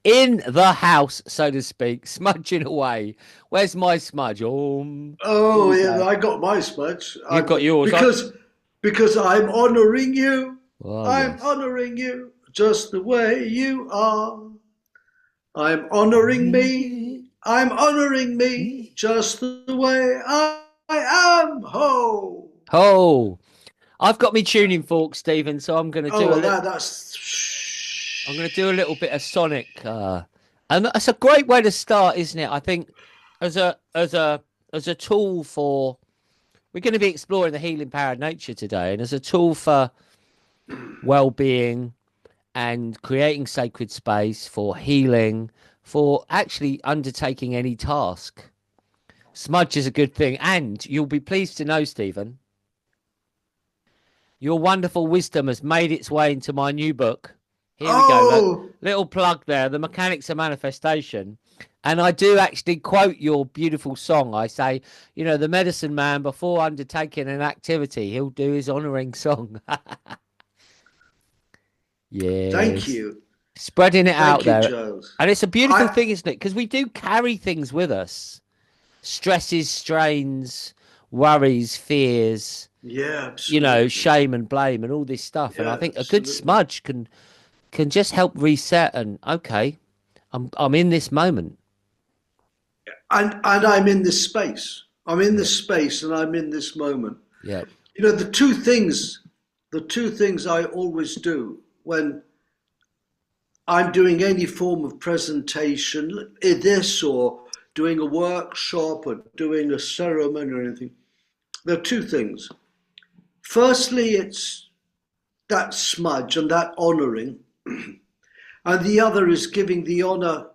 in the house, so to speak, smudging away. Where's my smudge? Oh, here Oh, we yeah, go. I got my smudge. You've got yours. Because I'm honoring you. Oh, I'm yes. honoring you just the way you are. I'm honoring me. I'm honoring me just the way I am. Ho! Oh, I've got me tuning fork, Stephen. So I'm going to Oh, do a well, little. that's. I'm going to do a little bit of Sonic, and that's a great way to start, isn't it? I think as a tool for we're going to be exploring the healing power of nature today, and as a tool for well-being and creating sacred space for healing, for actually undertaking any task. Smudge is a good thing, and you'll be pleased to know, Stephen, your wonderful wisdom has made its way into my new book. Here we go. Look, Oh, little plug there. The Mechanics of Manifestation. And I do actually quote your beautiful song. I say, the medicine man, before undertaking an activity, he'll do his honoring song. thank Yes. you. Spreading it out Thank you, there. Charles. And it's a beautiful I, thing, isn't it? Because we do carry things with us, stresses, strains, worries, fears, yeah, absolutely. shame and blame and all this stuff. And I Yeah, think a good absolutely. smudge can just help reset and okay, I'm in this moment. And I'm in this space. I'm in Yeah. this space and I'm in this moment. Yeah. You know, the two things I always do when I'm doing any form of presentation, this or doing a workshop or doing a ceremony or anything, there are two things. Firstly, it's that smudge and that honoring, and the other is giving the honor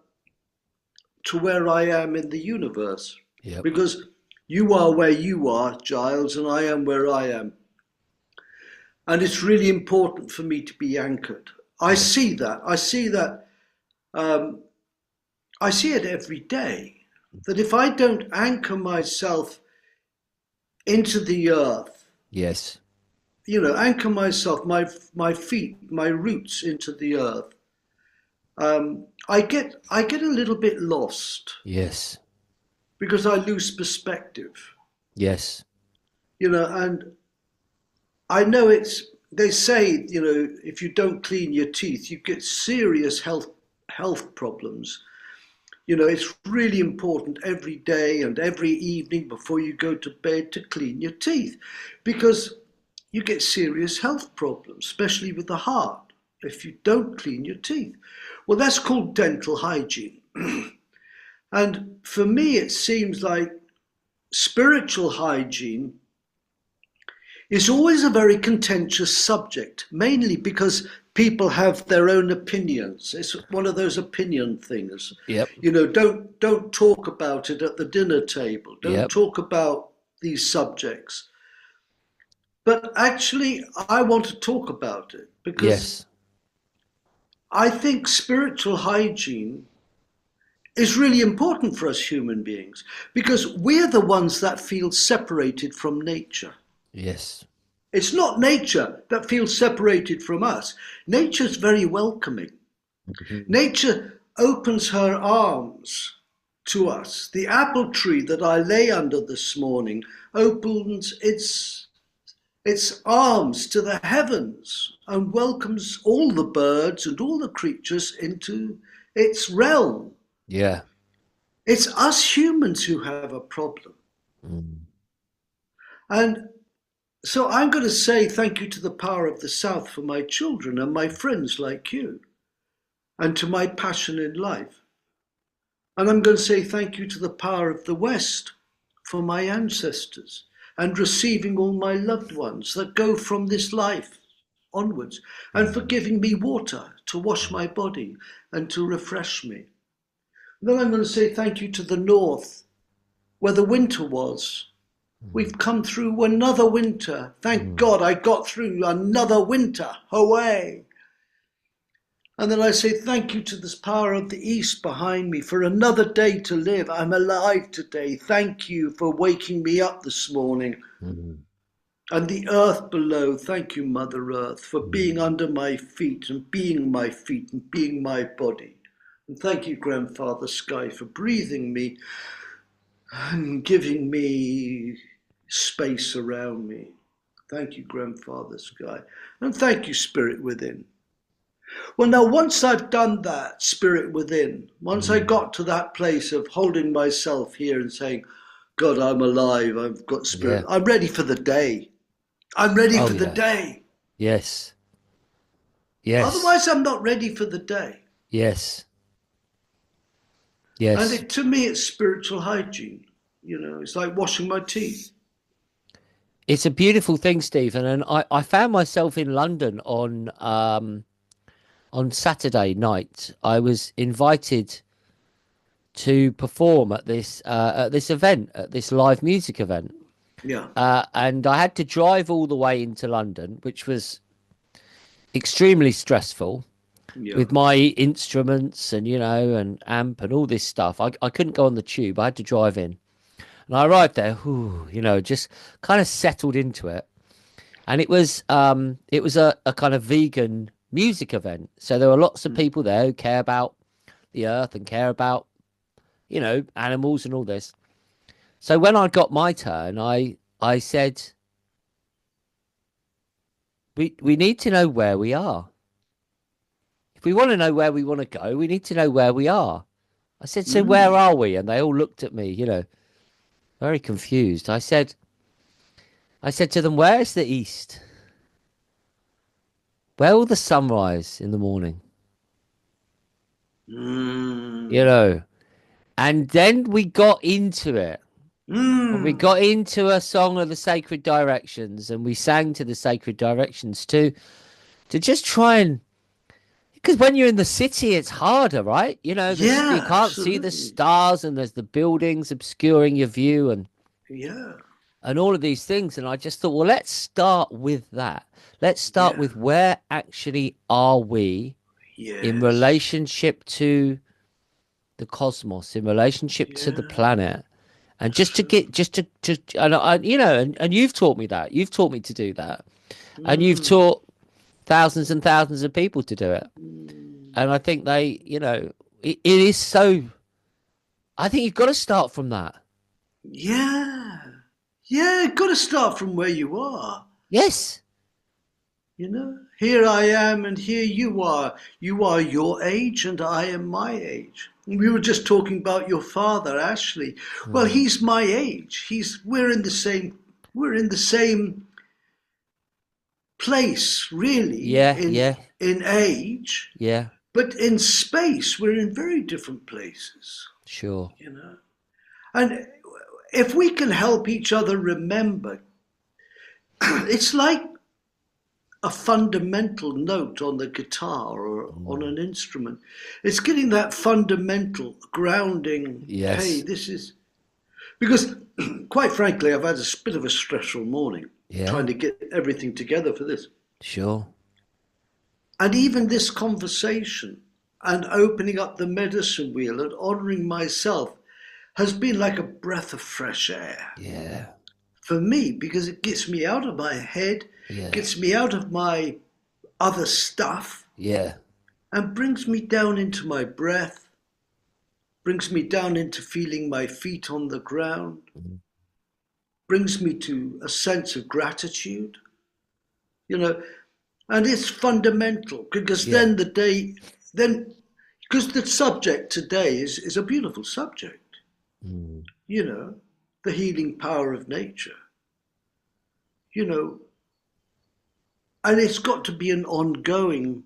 to where I am in the universe. Yep. Because you are where you are, Giles, and I am where I am. And it's really important for me to be anchored. I Yes. see that. I see that. Um, I see it every day. That if I don't anchor myself into the earth, Yes. anchor myself, my feet, my roots into the earth, I get a little bit lost Yes. because I lose perspective. Yes. And I know they say, if you don't clean your teeth, you get serious health problems. It's really important every day and every evening before you go to bed to clean your teeth because you get serious health problems, especially with the heart, if you don't clean your teeth. Well, that's called dental hygiene. And for me, it seems like spiritual hygiene is always a very contentious subject, mainly because people have their own opinions. It's one of those opinion things. Yep. Don't talk about it at the dinner table. Don't Yep. talk about these subjects. But actually, I want to talk about it because Yes. I think spiritual hygiene is really important for us human beings because we're the ones that feel separated from nature. Yes. It's not nature that feels separated from us. Nature's very welcoming. Mhm. Nature opens her arms to us. The apple tree that I lay under this morning opens its arms to the heavens and welcomes all the birds and all the creatures into its realm. Yeah. It's us humans who have a problem. Mm. And so I'm going to say thank you to the power of the South for my children and my friends like you, and to my passion in life. And I'm going to say thank you to the power of the West for my ancestors and receiving all my loved ones that go from this life onwards, and for Mm. giving me water to wash my body and to refresh me. And then I'm going to say thank you to the North, where the winter was. Mm. We've come through another winter. Thank Mm. God I got through another winter. Hooray! And then I say thank you to this power of the East behind me for another day to live. I'm alive today. Thank you for waking me up this morning. Mm. And the earth below, thank you, Mother Earth, for being Mm. under my feet and being my feet and being my body. And thank you, Grandfather Sky, for breathing me and giving me space around me. Thank you, Grandfather Sky. And thank you, Spirit Within. Well, now, once I've done that, Spirit Within, once I got to that place of holding myself here and saying, God, I'm alive, I've got spirit, Yeah. I'm ready for the day. I'm ready Oh for the yeah. day. Yes. Yes. Otherwise, I'm not ready for the day. Yes. And Yes. to me, it's spiritual hygiene. You know, it's like washing my teeth. It's a beautiful thing, Stephen. And I found myself in London on Saturday night. I was invited to perform at this event, at this live music event. Yeah, And I had to drive all the way into London, which was extremely stressful yeah. with my instruments and, and amp and all this stuff. I couldn't go on the tube. I had to drive in. And I arrived there, whew, just kind of settled into it. And it was a kind of vegan music event. So there were lots of people there who care about the earth and care about, animals and all this. So when I got my turn, I said, we need to know where we are. If we want to know where we want to go, we need to know where we are. I said, so where are we? And they all looked at me, very confused. I said to them, where's the east? Where will the sunrise in the morning? Mm. And then we got into it. And we Mm. got into a song of the sacred directions, and we sang to the sacred directions to just try and, because when you're in the city, it's harder, right? You Yeah, can't see the absolutely. stars, and there's the buildings obscuring your view, Yeah, and all of these things. And I just thought, well, let's start with that. Let's start yeah, with where actually are we in yes, relationship to the cosmos, in relationship to the yeah, planet. And just to absolutely. get, just to, and you've taught me that. You've taught me to do that. And you've Mm. taught thousands and thousands of people to do it. Mm. And I think it is so, I think you've got to start from that. Yeah, yeah, got to start from where you are. Yes. Here I am and here you are. You are your age and I am my age. We were just talking about your father, Ashley. Well, Mm. he's my age. We're in the same place, really, Yeah, in yeah, in age, yeah, but in space, we're in very different places, sure. you know. And if we can help each other remember, it's like a fundamental note on the guitar or on Mm. an instrument. It's getting that fundamental grounding. Hey, Yes. this is because, quite frankly, I've had a bit of a stressful morning Yeah, trying to get everything together for this. sure. And even this conversation and opening up the medicine wheel and honoring myself has been like a breath of fresh air Yeah, for me because it gets me out of my head, yeah, gets me out of my other stuff, yeah. and brings me down into my breath, brings me down into feeling my feet on the ground, Mm. brings me to a sense of gratitude, you know, and it's fundamental because Yeah. then, because the subject today is a beautiful subject, Mm. you know, the healing power of nature, you know, and it's got to be an ongoing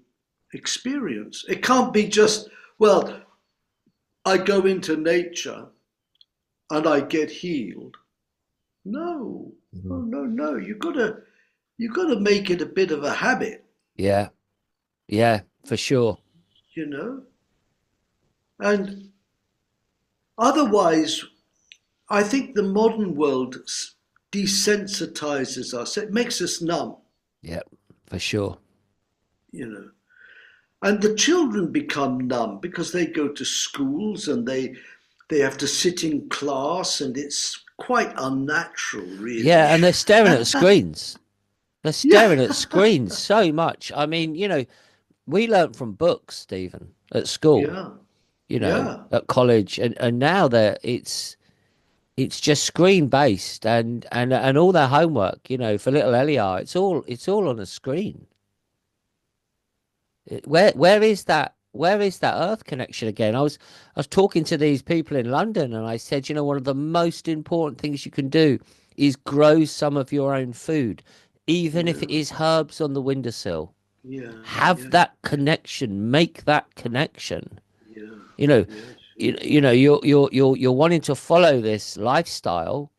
experience. It can't be just, well, I go into nature and I get healed. No, no, Mhm. no, no. You gotta make it a bit of a habit, Yeah, yeah, for sure. you know. And otherwise, I think the modern world desensitizes us. It makes us numb, Yeah, for sure. you know. And the children become numb because they go to schools and they have to sit in class, and it's quite unnatural, really. Yeah, and they're staring at screens. They're Yeah, staring at screens so much. I mean, we learnt from books, Stephen, at school. yeah, Yeah. at college, and now it's just screen based, and all their homework, for little Eliar, it's all on a screen. Where is that? Where is that Earth connection again? I was talking to these people in London, and I said, one of the most important things you can do is grow some of your own food, even if it Yeah. is herbs on the windowsill. Yeah. Have Yeah. that connection, make that connection. Yeah. You know, Yes. you're wanting to follow this lifestyle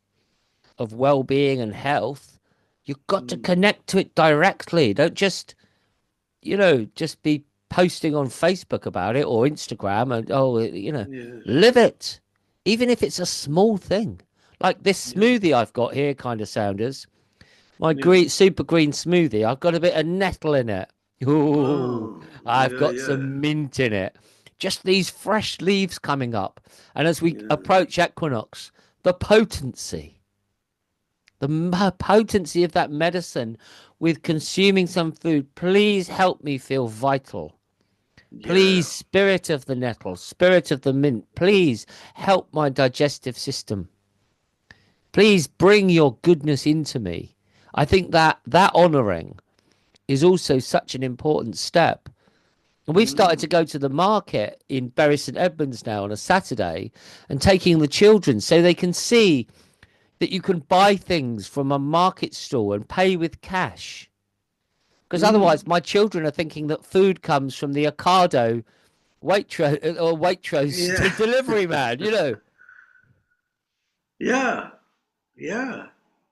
of well-being and health. You've got to Mm. connect to it directly. Don't just be posting on Facebook about it or Instagram, and Yes. live it. Even if it's a small thing. Like this Yeah. smoothie I've got here, kind of Sounders. My Yeah. green super green smoothie. I've got a bit of nettle in it. Ooh, Oh. I've Yeah. got Yeah. some mint in it. Just these fresh leaves coming up. And as we Yeah. approach equinox, the potency, potency of that medicine with consuming some food. Please help me feel vital. Please, Yeah. spirit of the nettle, spirit of the mint, please help my digestive system. Please bring your goodness into me. I think that honoring is also such an important step. And we've started to Mm. go to the market in Bury St Edmunds now on a Saturday and taking the children so they can see that you can buy things from a market stall and pay with cash. Because otherwise, Mm. my children are thinking that food comes from the Ocado Waitrose Yeah. delivery man. Yeah. Yeah.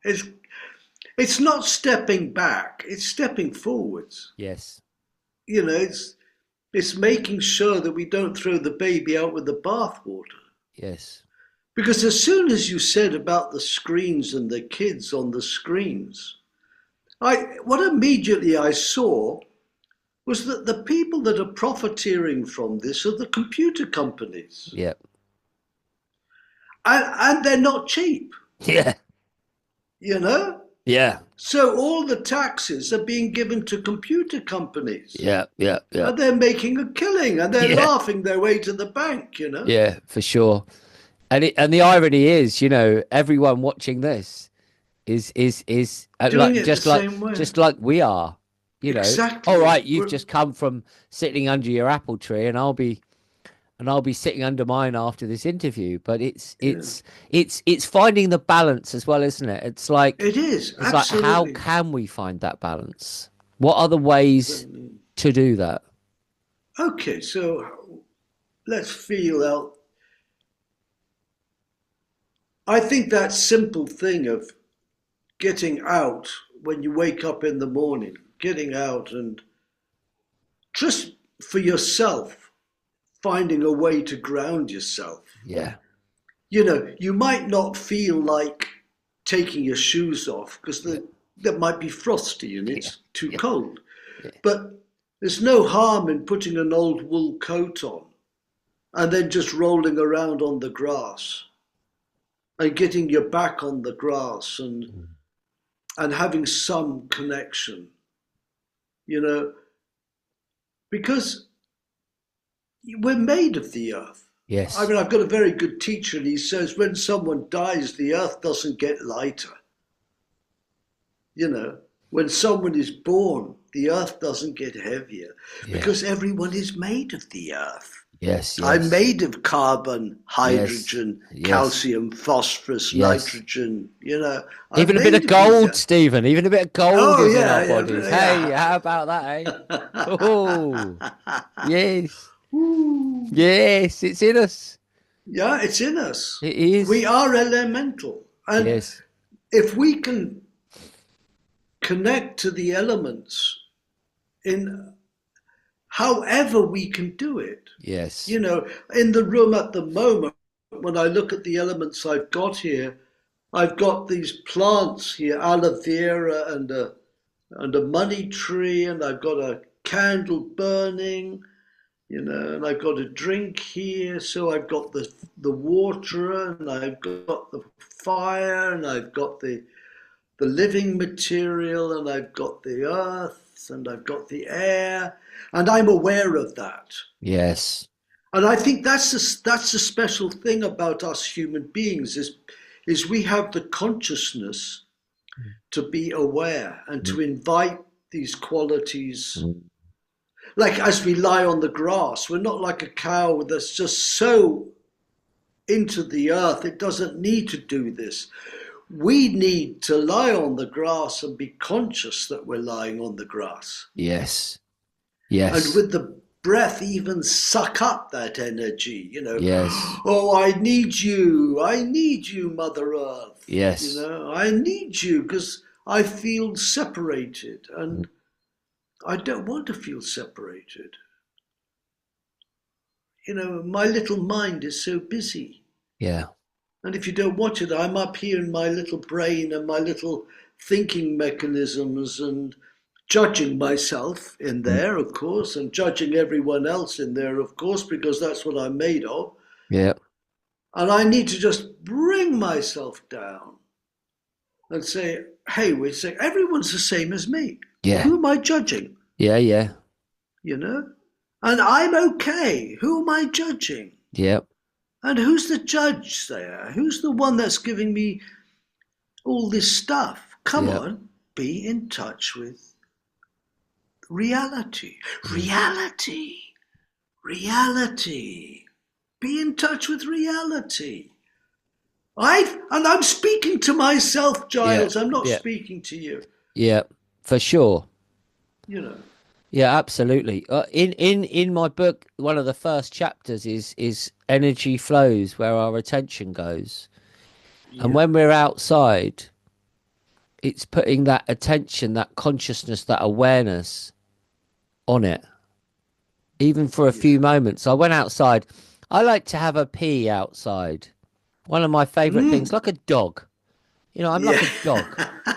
It's it's not stepping back, it's stepping forwards. Yes, It's making sure that we don't throw the baby out with the bathwater. yes, Because as soon as you said about the screens and the kids on the screens, what immediately I saw was that the people that are profiteering from this are the computer companies. yeah, And they're not cheap, yeah, you know? yeah, So all the taxes are being given to computer companies. yeah, yeah, yeah, And they're making a killing and they're yeah, laughing their way to the bank. yeah, for sure. And the irony is, everyone watching this is Doing like it the same way. just like we are. All Exactly. right, you've just come from sitting under your apple tree, and I'll be sitting under mine after this interview. But it's Yeah. it's it's finding the balance as well, isn't it? It is, It's like, how absolutely. can we find that balance? What are the ways to do that? Okay, so let's feel out. I think that simple thing of getting out when you wake up in the morning, getting out and just for yourself, finding a way to ground yourself. Yeah, You might not feel like taking your shoes off because yeah, that might be frosty and yeah, it's too yeah, cold. yeah, But there's no harm in putting an old wool coat on and then just rolling around on the grass and getting your back on the grass and having some connection, you know, because we're made of the earth. I yes, mean, I've got a very good teacher, and he says when someone dies, the earth doesn't get lighter. You know, when someone is born, the earth doesn't get heavier yeah, because everyone is made of the earth. yes, I'm yes, made of carbon, yes, hydrogen, yes, calcium, phosphorus, yes. nitrogen. I'm Even a bit of made of these. gold, Stephen. Even a bit of gold Oh is in our yeah, bodies. Hey, yeah, how about that, eh? Oh, yeah. yes, Ooh. yes, it's in us. Yeah, it's in us. It We is. are elemental, and Yes, if we can connect to the elements in however we can do it. yes, In the room at the moment, when I look at the elements I've got here, I've got these plants here, aloe vera and a money tree, and I've got a candle burning, and I've got a drink here. So I've got the water, and I've got the fire, and I've got the living material, and I've got the earth, and I've got the air, and I'm aware of that. yes, And I think that's the special thing about us human beings is we have the consciousness to be aware and to invite these qualities. Mm. Like as we lie on the grass, we're not like a cow that's just so into the earth, it doesn't need to do this. We need to lie on the grass and be conscious that we're lying on the grass. Yes. And Yes. with the breath, even suck up that energy, Yes. Oh, I need you, Mother Earth. Yes. I need you because I feel separated and I don't want to feel separated. My little mind is so busy. Yeah. And if you don't watch it, I'm up here in my little brain and my little thinking mechanisms and judging myself in there, of course, and judging everyone else in there, of course, because that's what I'm made of. Yeah. And I need to just bring myself down and say, hey, everyone's the same as me. Yeah. Who am I judging? Yeah. Yeah. And I'm okay. Who am I judging? Yeah. And who's the judge there? Who's the one that's giving me all this stuff? Come on, be in touch with reality. Reality. Reality. Be in touch with reality. I'm speaking to myself, Giles. I'm not speaking to you. Yeah, for sure. You know. Yeah, absolutely. In my book, one of the first chapters is energy flows, where our attention goes. And when we're outside, it's putting that attention, that consciousness, that awareness on it, even for a few moments. I went outside. I like to have a pee outside. One of my favorite things, like a dog. I'm like a dog.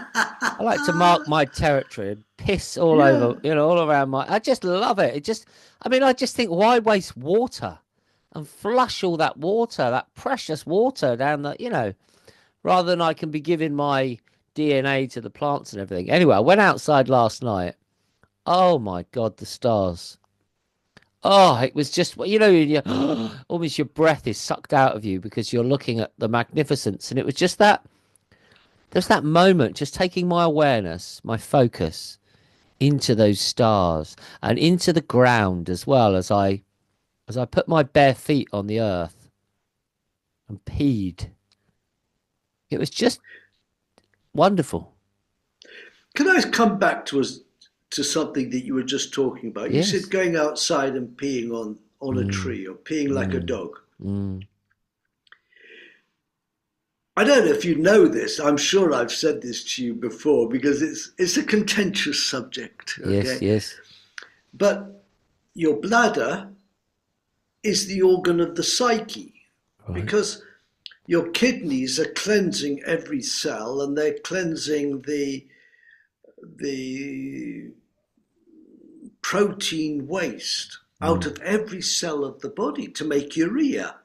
I like to mark my territory and piss all over, all around I just love it. I just think, why waste water and flush all that water, that precious water down rather than I can be giving my DNA to the plants and everything. Anyway, I went outside last night. Oh my God, the stars. Oh, it was just, almost your breath is sucked out of you because you're looking at the magnificence. And it was just there's that moment, just taking my awareness, my focus into those stars and into the ground as well as I put my bare feet on the earth and peed. It was just wonderful. Can I come back to something that you were just talking about? Yes. You said going outside and peeing on a tree or peeing like a dog. I don't know if you know this. I'm sure I've said this to you before because it's a contentious subject. Okay? Yes. But your bladder is the organ of the psyche, right? Because your kidneys are cleansing every cell and they're cleansing the protein waste out of every cell of the body to make urea.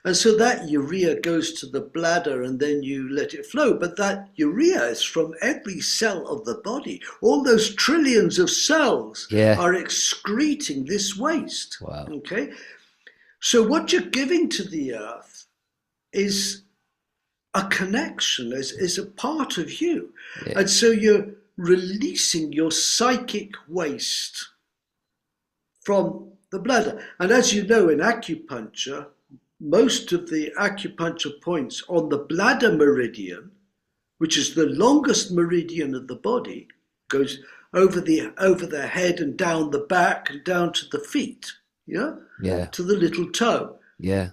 And so that urea goes to the bladder and then you let it flow. But that urea is from every cell of the body. All those trillions of cells are excreting this waste. Wow. Okay? So what you're giving to the earth is a connection, is a part of you. Yeah. And so you're releasing your psychic waste from the bladder. And as you know, in acupuncture, most of the acupuncture points on the bladder meridian, which is the longest meridian of the body, goes over the head and down the back and down to the feet, to the little toe. Yeah.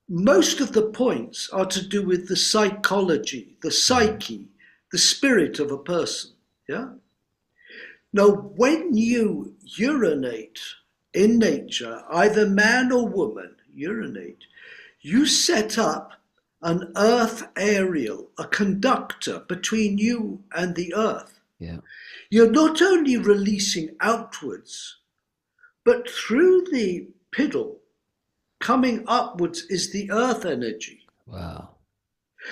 Most of the points are to do with the psychology, the psyche, the spirit of a person. Yeah. Now, when you urinate in nature, either man or woman urinate, you set up an earth aerial, a conductor between you and the earth. Yeah. You're not only releasing outwards, but through the piddle, coming upwards is the earth energy. Wow.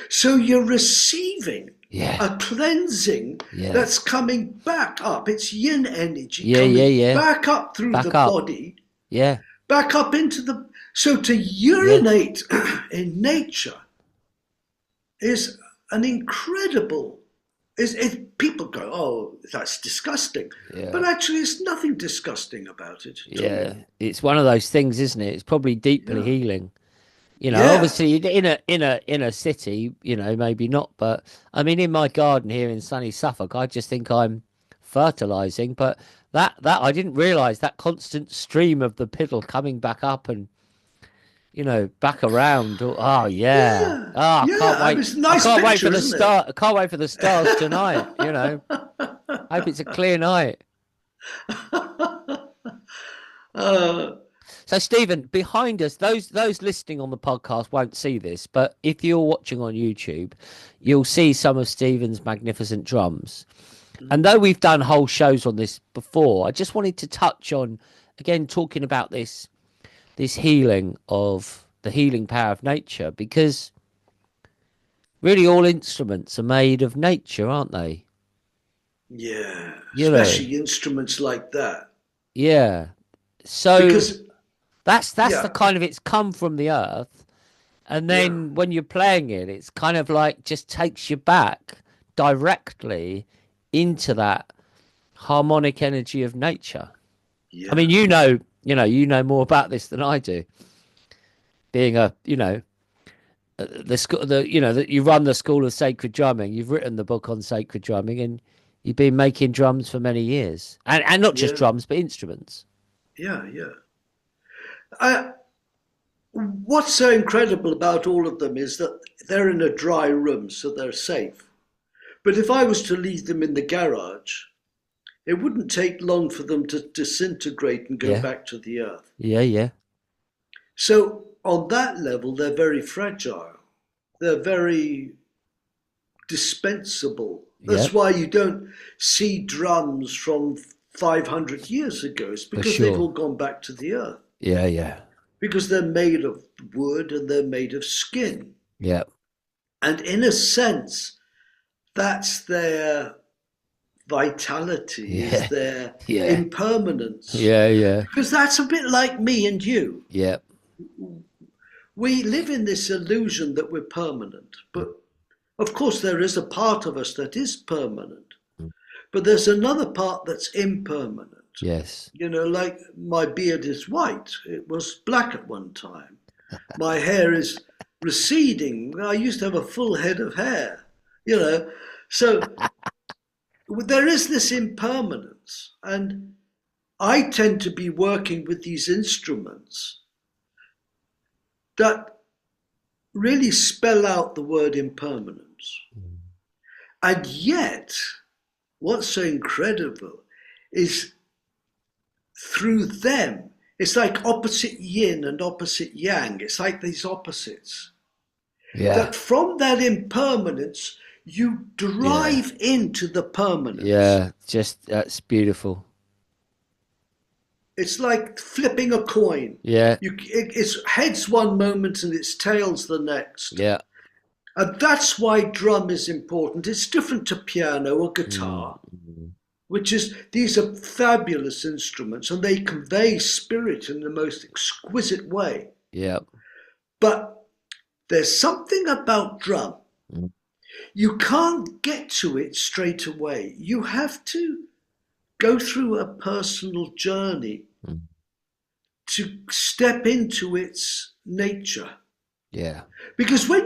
So you're receiving a cleansing that's coming back up. It's yin energy coming back up through the body. Yeah. back up into the. So to Yeah, urinate in nature is an incredible. People go, oh, that's disgusting, yeah, but actually, it's nothing disgusting about it at all. yeah. It's one of those things, isn't it? It's probably deeply Yeah, healing. You know, yeah, obviously in a city, you know, maybe not, but I mean, in my garden here in sunny Suffolk, I just think I'm fertilizing. But that I didn't realize that constant stream of the piddle coming back up and back around. Oh yeah. yeah, Oh, I can't yeah. I mean, wait. it's a I nice can't wait for picture, the isn't it? star. I can't wait for the stars tonight. Hope it's a clear night. uh, So, Stephen, behind us, those listening on the podcast won't see this, but if you're watching on YouTube, you'll see some of Stephen's magnificent drums. And though we've done whole shows on this before, I just wanted to touch on again talking about this healing of the healing power of nature, because really all instruments are made of nature, aren't they? yeah, You know, especially instruments like that, yeah. So because that's the yeah, kind of it's come from the earth. And yeah, then when you're playing it, it's kind of like just takes you back directly into that harmonic energy of nature. I yeah, mean, you know more about this than I do. Being the school, that you run the School of Sacred Drumming. You've written the book on sacred drumming, and you've been making drums for many years, and not just yeah, drums, but instruments. yeah, yeah. I, what's so incredible about all of them is that they're in a dry room, so they're safe. But if I was to leave them in the garage, it wouldn't take long for them to disintegrate and go Yeah, back to the earth. yeah, yeah, So, on that level, they're very fragile. They're very dispensable. yeah, That's why you don't see drums from 500 years ago. It's for because they've sure. all gone back to the earth. Yeah, yeah, Because they're made of wood and they're made of skin. yeah, And in a sense, that's their vitality, yeah, is their yeah, impermanence. yeah, yeah, Because that's a bit like me and you. yeah, We live in this illusion that we're permanent, but of course there is a part of us that is permanent, but there's another part that's impermanent. yes, Like my beard is white, it was black at one time. My hair is receding. I used to have a full head of hair, you know. So there is this impermanence, and I tend to be working with these instruments that really spell out the word impermanence. And yet, what's so incredible is through them, it's like opposite yin and opposite yang. It's like these opposites. yeah, That from that impermanence, you yeah, drive into the permanence. yeah. Just that's beautiful. It's like flipping a coin. Yeah, It's heads one moment and it's tails the next. yeah, And that's why drum is important. It's different to piano or mm, guitar, which is these are fabulous instruments and they convey spirit in the most exquisite way. yeah, But there's something about drum. mm, You can't get to it straight away. You have to go through a personal journey mm, to step into its nature. yeah, Because when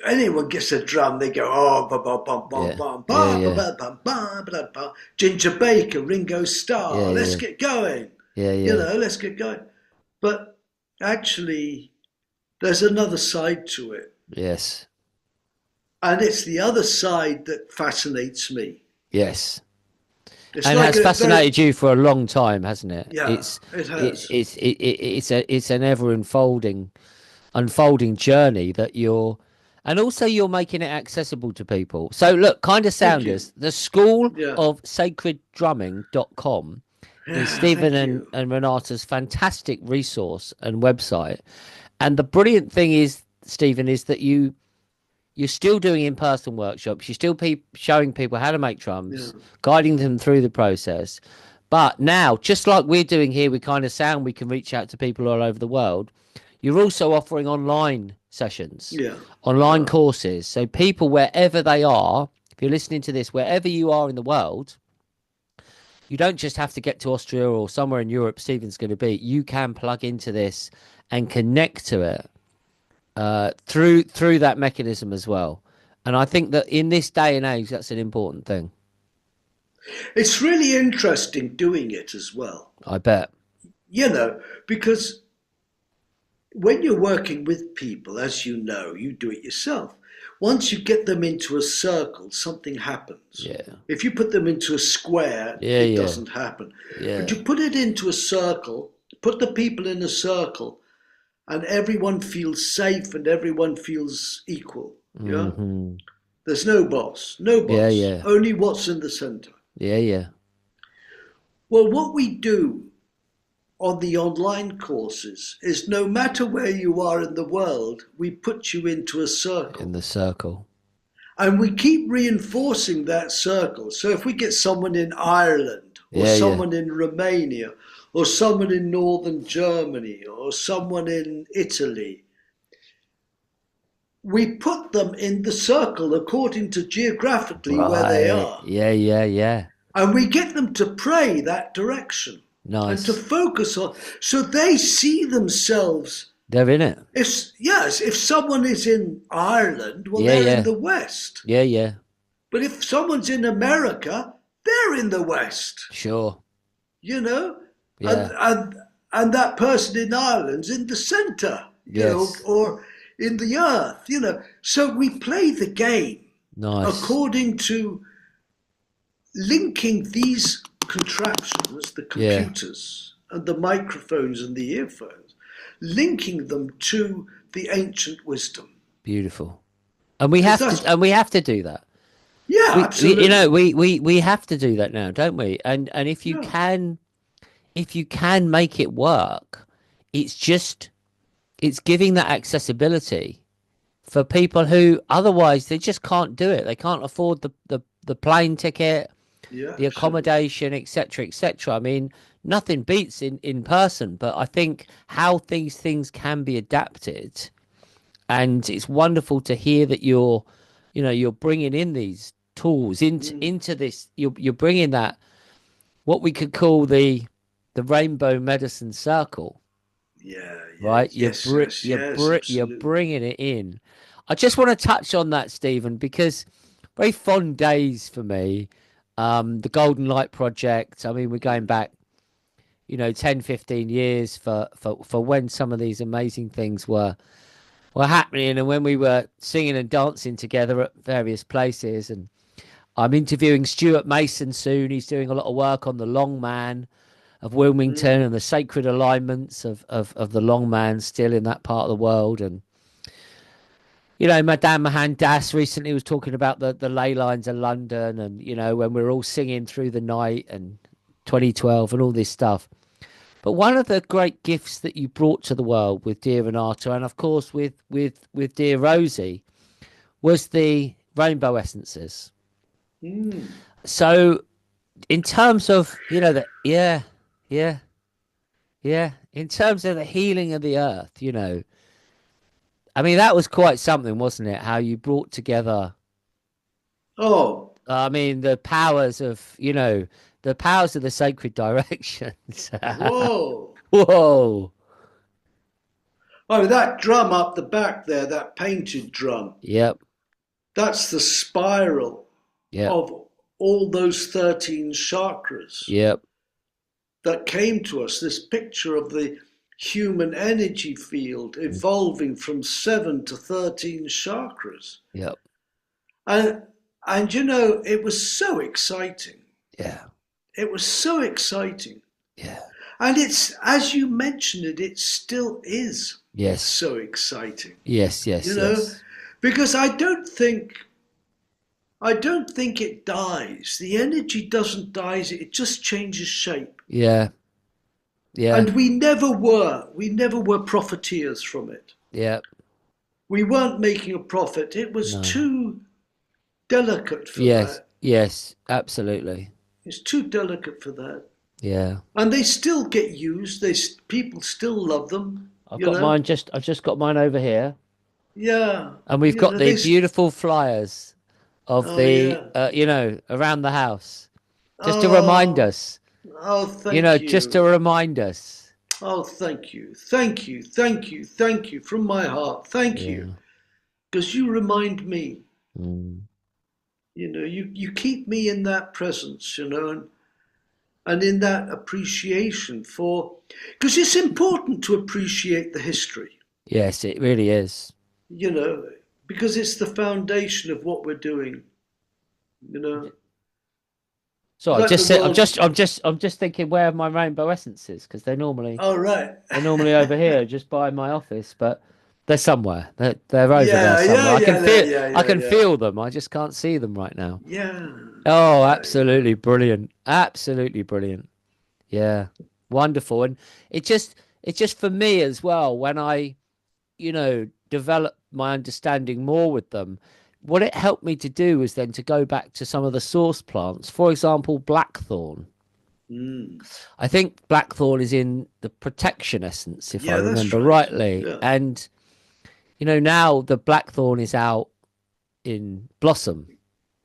anyone gets a drum, they go, oh, ba ba bum bum yeah, bum yeah, ba ba yeah, ba bum ba ba ba. Ginger Baker, Ringo yeah, Starr, let's yeah, get going. yeah, yeah. Let's get going. But actually, there's another side to it. Yes, And it's the other side that fascinates me. yes. It's And like has a very, fascinated you for a long time, hasn't it? yeah, it It's has. it's an ever unfolding journey that and also you're making it accessible to people. So look, kind of Thank you. sounders, the school Yeah. of sacreddrumming.com is Yeah, Stephen thank you. and Renata's fantastic resource and website. And the brilliant thing is, Stephen, is that you're still doing in-person workshops. You're still showing people how to make Yeah. drums, guiding them through the process. But now, just like we're doing here with Kind of Sound, we can reach out to people all over the world. You're also offering online sessions, Yeah, online yeah, courses. So people, wherever they are, if you're listening to this, wherever you are in the world, you don't just have to get to Austria or somewhere in Europe Stephen's going to be. You can plug into this and connect to it through that mechanism as well. And I think that in this day and age, that's an important thing. it's really interesting doing it as well. I bet. Because when you're working with people, as you know, you do it yourself. Once you get them into a circle, something happens. Yeah. If you put them into a square, Yeah, it yeah. doesn't happen. Yeah. But you put it into a circle, put the people in a circle, and everyone feels safe and everyone feels equal. Yeah. Mm-hmm. There's no boss, no boss. Yeah, yeah. Only what's in the center. Yeah, yeah. Well, what we do on the online courses is no matter where you are in the world, we put you into a circle. In the circle. And we keep reinforcing that circle. So if we get someone in Ireland or Yeah, someone in Romania or someone in northern Germany or someone in Italy, we put them in the circle according to geographically where they are. Yeah, yeah, yeah. And we get them to pray that direction. Nice. And to focus on, so they see themselves. They're in it. If someone is in Ireland, well, Yeah, they're yeah. in the West. Yeah, yeah. But if someone's in America, they're in the West. Sure. You know, Yeah. and that person in Ireland's in the centre. You know, Yes. or in the earth. You know, so we play the game Nice. according to linking these contraptions, the computers and the microphones and the earphones, linking them to the ancient wisdom. Beautiful. And we have to do that. Yeah, absolutely. We have to do that now, don't we? And if you can make it work, it's giving that accessibility for people who otherwise they just can't do it. They can't afford the plane ticket, the accommodation, etc., etc. I mean, nothing beats in person, but I think how these things can be adapted, and it's wonderful to hear that you're bringing in these tools into this. You're bringing that, what we could call the rainbow medicine circle. Yeah. Right. You're bringing it in. I just want to touch on that, Stephen, because very fond days for me. The Golden Light Project. I mean, we're going back, 10, 15 years for when some of these amazing things were happening, and when we were singing and dancing together at various places. And I'm interviewing Stuart Mason soon. He's doing a lot of work on the Long Man of Wilmington and the sacred alignments of the Long Man still in that part of the world. And Madame Mahan Das recently was talking about the ley lines of London, and when we're all singing through the night, and 2012 and all this stuff. But one of the great gifts that you brought to the world with dear Renata, and of course with dear Rosie, was the rainbow essences. So in terms of in terms of the healing of the earth, I mean, that was quite something, wasn't it? How you brought together. I mean, the powers of the sacred directions. Whoa. Whoa. Oh, that drum up the back there, that painted drum. Yep. That's the spiral of all those 13 chakras. Yep. That came to us, this picture of the human energy field evolving from 7 to 13 chakras. Yep. And it was so exciting. Yeah. It was so exciting. Yeah. And it's, as you mentioned it still is. Yes. So exciting. Yes, yes. Because I don't think it dies. The energy doesn't die, it just changes shape. Yeah. Yeah. And we never were profiteers from it. Yeah. We weren't making a profit. It was too delicate for that. Yes, absolutely. It's too delicate for that. Yeah. and they still get used. People still love them. I've You got know, mine just I've just got mine over here. yeah, And we've you got know the they. beautiful flyers of Oh the yeah. around the house. Just to remind Oh, us, oh, thank just to you. remind us. Oh, thank you, thank you, thank you, thank you from my heart. Thank you, Yeah. because you remind me. Mm. You keep me in that presence, and in that appreciation for, because it's important to appreciate the history, Yes, it really is. you know, because it's the foundation of what we're doing, you know, So I've like the just said, world. I'm just thinking where are my rainbow essences because Oh, right. they're normally over here, just by my office, but they're somewhere. They're over there Yeah, yeah, somewhere. yeah, yeah, I yeah, can yeah. feel them. I just can't see them right now. Yeah, Oh, yeah, yeah. absolutely brilliant. Absolutely brilliant. Yeah. Wonderful. And it's just for me as well, when I, develop my understanding more with them, what it helped me to do was then to go back to some of the source plants. For example, blackthorn. Mm. I think blackthorn is in the protection essence, if I Yeah, that's remember right. rightly. Yeah. And, now the blackthorn is out in blossom.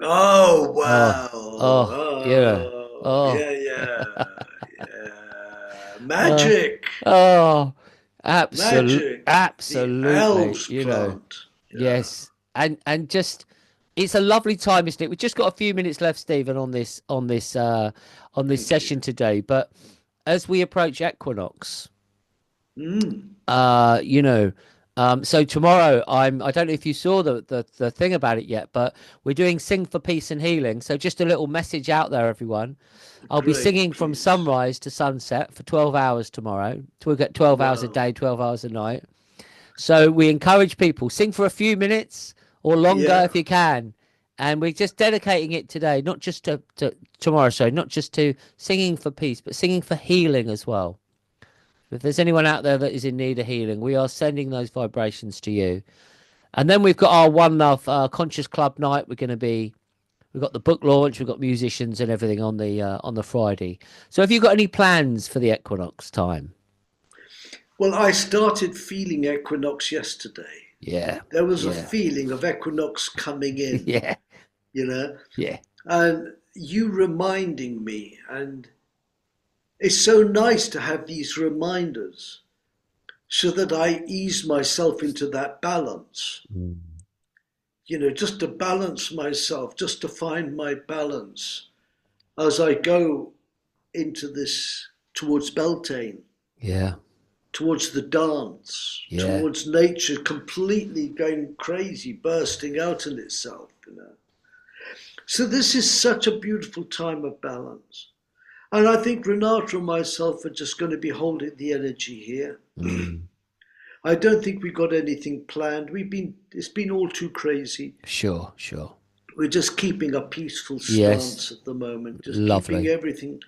Oh, Oh, wow. oh, Oh, oh, yeah, yeah, yeah. uh, Magic, oh, magic. The absolutely, elves plant. Yeah. yes. And just, it's a lovely time, isn't it? We've just got a few minutes left, Stephen, on this Thank you. session today. But as we approach equinox, Mm. Uh, you know, so tomorrow I don't know if you saw the thing about it yet, but we're doing Sing for Peace and Healing. So just a little message out there, everyone. I'll be Great, singing from please. sunrise to sunset for 12 hours tomorrow. We'll get 12 hours a Wow. day, 12 hours a night. So we encourage people, sing for a few minutes or longer Yeah. if you can. And we're just dedicating it today, not just to tomorrow, sorry, not just to singing for peace, but singing for healing as well. If there's anyone out there that is in need of healing, we are sending those vibrations to you. And then we've got our One Love Conscious Club night. We've got the book launch, we've got musicians and everything on the Friday. So have you got any plans for the equinox time? Well, I started feeling equinox yesterday. Yeah, There was a yeah, feeling of equinox coming in, yeah, you know, yeah, and you reminding me. And it's so nice to have these reminders so that I ease myself into that balance, mm, just to balance myself, just to find my balance as I go into this towards Beltane, yeah, towards the dance, yeah, towards nature completely going crazy, bursting out in itself. So this is such a beautiful time of balance. And I think Renata and myself are just going to be holding the energy here. mm, I don't think we got anything planned. It's been all too crazy. sure, sure. We're just keeping a peaceful Yes, stance at the moment, just keeping lovely. everything.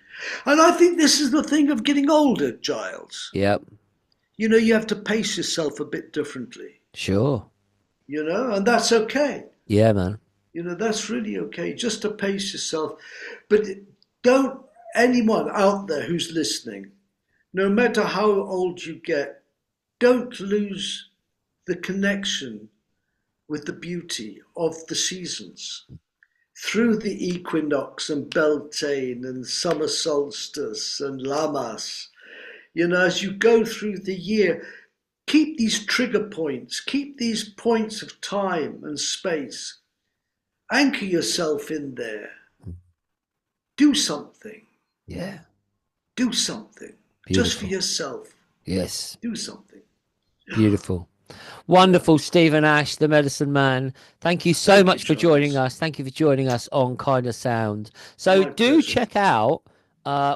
And I think this is the thing of getting older, Giles. Yep, You have to pace yourself a bit differently, sure. and that's okay. Yeah, man. That's really okay, just to pace yourself. But don't, anyone out there who's listening, no matter how old you get, don't lose the connection with the beauty of the seasons. Through the equinox and Beltane and summer solstice and Lammas, as you go through the year, keep these trigger points, keep these points of time and space. Anchor yourself in there. Do something. Yeah, Do something. Just for beautiful. yourself. Yes, Do something. beautiful. Yeah. Wonderful, Stephen Ash, the medicine man. Thank you so Thank you, much for joining Giles. us. Thank you for joining us on Kind of Sound. So My do pleasure. check out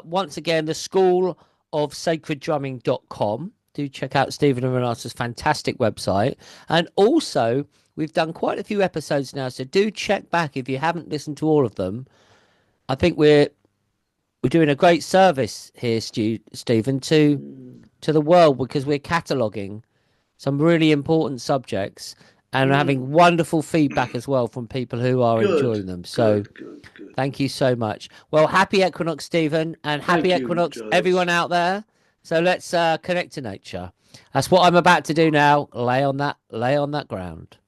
once again the school of sacreddrumming.com. Do check out Stephen and Renata's fantastic website. And also, we've done quite a few episodes now, so do check back if you haven't listened to all of them. I think we're doing a great service here, Stephen, to Mm. the world because we're cataloguing some really important subjects. and having wonderful feedback as well from people who are enjoying them. So good. thank you so much. Well, happy equinox, Stephen, and happy Thank you, equinox, Giles. everyone out there. So let's connect to nature. That's what I'm about to do now. Lay on that ground.